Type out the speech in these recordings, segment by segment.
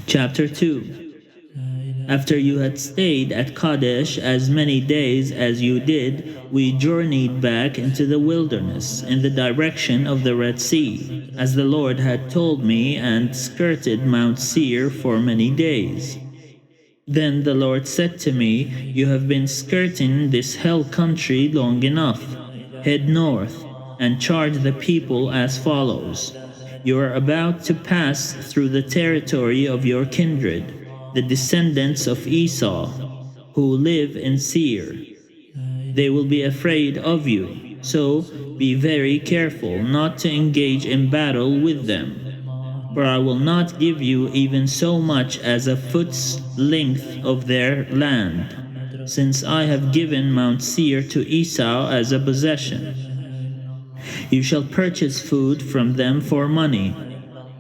Chapter 2. After you had stayed at Kadesh as many days as you did, we journeyed back into the wilderness in the direction of the Red Sea, as the Lord had told me, and skirted Mount Seir for many days. Then the Lord said to me, "You have been skirting this hill country long enough. Head north and charge the people as follows. You are about to pass through the territory of your kindred, the descendants of Esau, who live in Seir. They will be afraid of you, so be very careful not to engage in battle with them. For I will not give you even so much as a foot's length of their land, since I have given Mount Seir to Esau as a possession. You shall purchase food from them for money,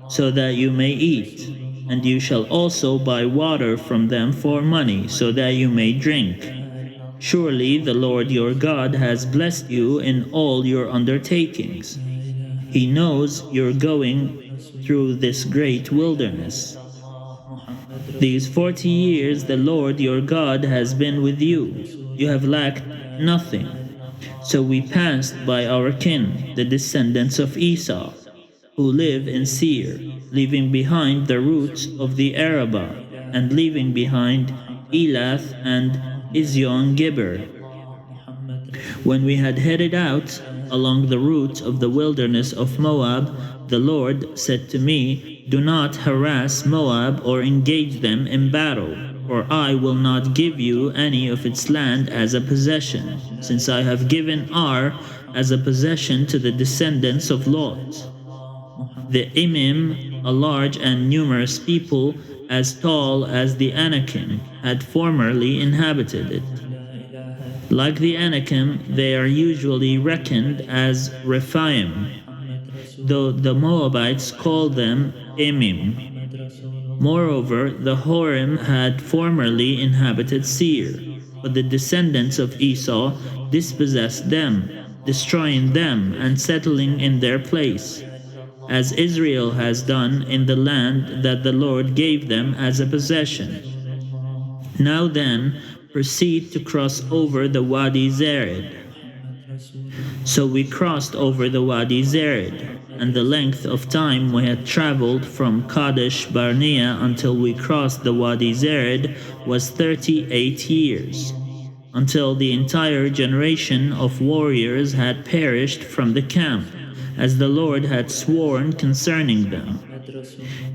so that you may eat, and you shall also buy water from them for money, so that you may drink. Surely the Lord your God has blessed you in all your undertakings. He knows you're going through this great wilderness. These 40 years the Lord your God has been with you. You have lacked nothing. So we passed by our kin, the descendants of Esau, who live in Seir, leaving behind the roots of the Arabah, and leaving behind Elath and Ezion Geber. When we had headed out along the route of the wilderness of Moab, the Lord said to me, "Do not harass Moab or engage them in battle, for I will not give you any of its land as a possession, since I have given Ar as a possession to the descendants of Lot." The Emim, a large and numerous people, as tall as the Anakim, had formerly inhabited it. Like the Anakim, they are usually reckoned as Rephaim, though the Moabites call them Emim. Moreover, the Horim had formerly inhabited Seir, but the descendants of Esau dispossessed them, destroying them and settling in their place, as Israel has done in the land that the Lord gave them as a possession. Now then, proceed to cross over the Wadi Zered. So we crossed over the Wadi Zered, and the length of time we had traveled from Kadesh Barnea until we crossed the Wadi Zered was 38 years, until the entire generation of warriors had perished from the camp, as the Lord had sworn concerning them.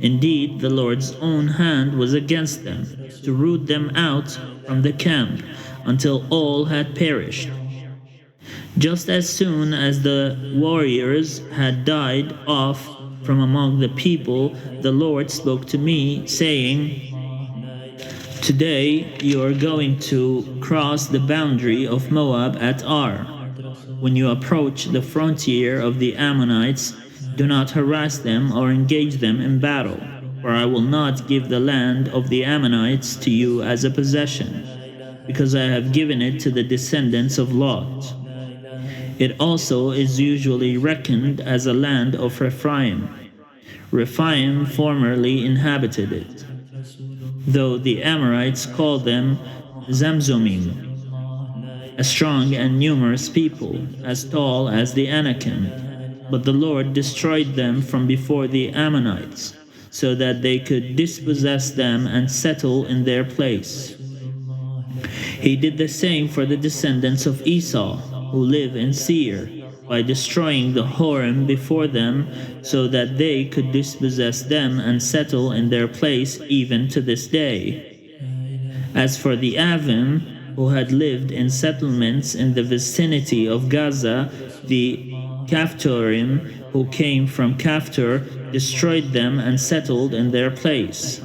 Indeed, the Lord's own hand was against them, to root them out from the camp, until all had perished. Just as soon as the warriors had died off from among the people, the Lord spoke to me, saying, "Today you are going to cross the boundary of Moab at Ar. When you approach the frontier of the Ammonites, do not harass them or engage them in battle, for I will not give the land of the Ammonites to you as a possession, because I have given it to the descendants of Lot. It also is usually reckoned as a land of Rephaim. Rephaim formerly inhabited it, though the Amorites call them Zamzumim, a strong and numerous people, as tall as the Anakim. But the Lord destroyed them from before the Ammonites, so that they could dispossess them and settle in their place. He did the same for the descendants of Esau, who live in Seir, by destroying the Horim before them, so that they could dispossess them and settle in their place even to this day. As for the Avim, who had lived in settlements in the vicinity of Gaza, the Caphtorim, who came from Caphtor, destroyed them and settled in their place.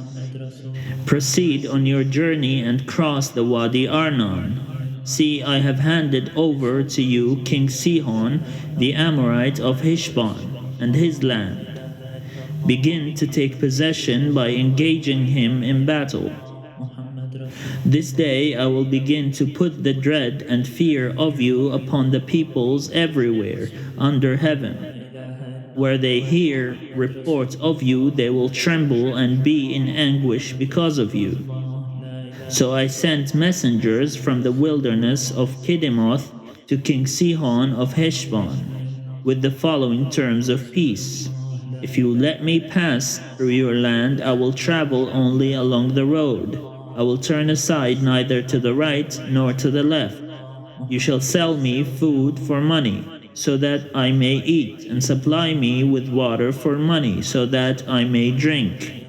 Proceed on your journey and cross the Wadi Arnon. See, I have handed over to you King Sihon, the Amorite of Heshbon, and his land. Begin to take possession by engaging him in battle. This day I will begin to put the dread and fear of you upon the peoples everywhere under heaven. Where they hear report of you, they will tremble and be in anguish because of you. So I sent messengers from the wilderness of Kedemoth to King Sihon of Heshbon with the following terms of peace. If you let me pass through your land, I will travel only along the road. I will turn aside neither to the right nor to the left. You shall sell me food for money, so that I may eat, and supply me with water for money, so that I may drink.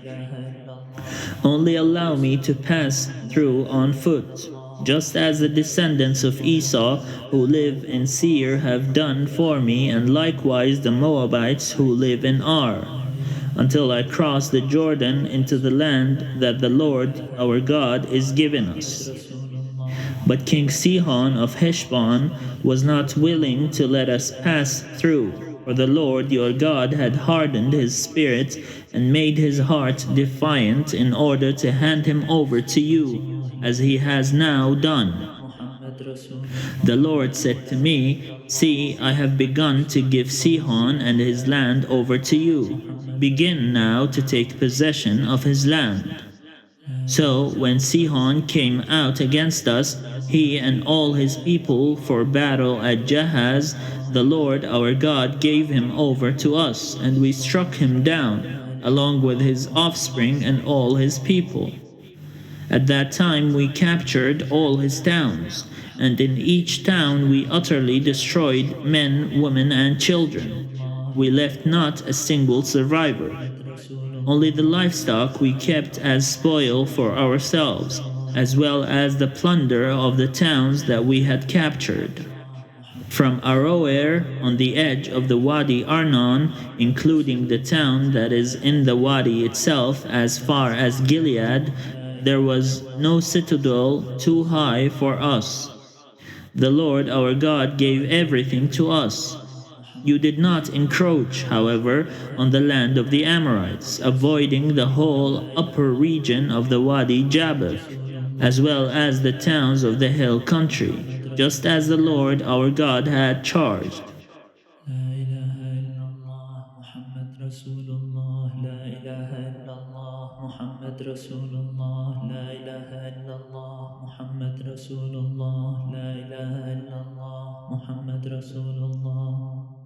Only allow me to pass through on foot, just as the descendants of Esau who live in Seir have done for me, and likewise the Moabites who live in Ar, until I cross the Jordan into the land that the Lord our God is giving us. But King Sihon of Heshbon was not willing to let us pass through, for the Lord your God had hardened his spirit and made his heart defiant in order to hand him over to you, as he has now done. The Lord said to me, See, I have begun to give Sihon and his land over to you. Begin now to take possession of his land. So when Sihon came out against us, he and all his people for battle at Jahaz, the Lord our God gave him over to us, and we struck him down, along with his offspring and all his people. At that time we captured all his towns, and in each town we utterly destroyed men, women, and children. We left not a single survivor. Only the livestock we kept as spoil for ourselves, as well as the plunder of the towns that we had captured. From Aroer on the edge of the Wadi Arnon, including the town that is in the Wadi itself, as far as Gilead, there was no citadel too high for us. The Lord our God gave everything to us. You did not encroach, however, on the land of the Amorites, avoiding the whole upper region of the Wadi Jabbok, as well as the towns of the hill country, just as the Lord our God had charged. لا إله إلا الله محمد رسول الله لا إله إلا الله محمد رسول الله لا إله إلا الله محمد رسول الله لا إله إلا الله محمد رسول الله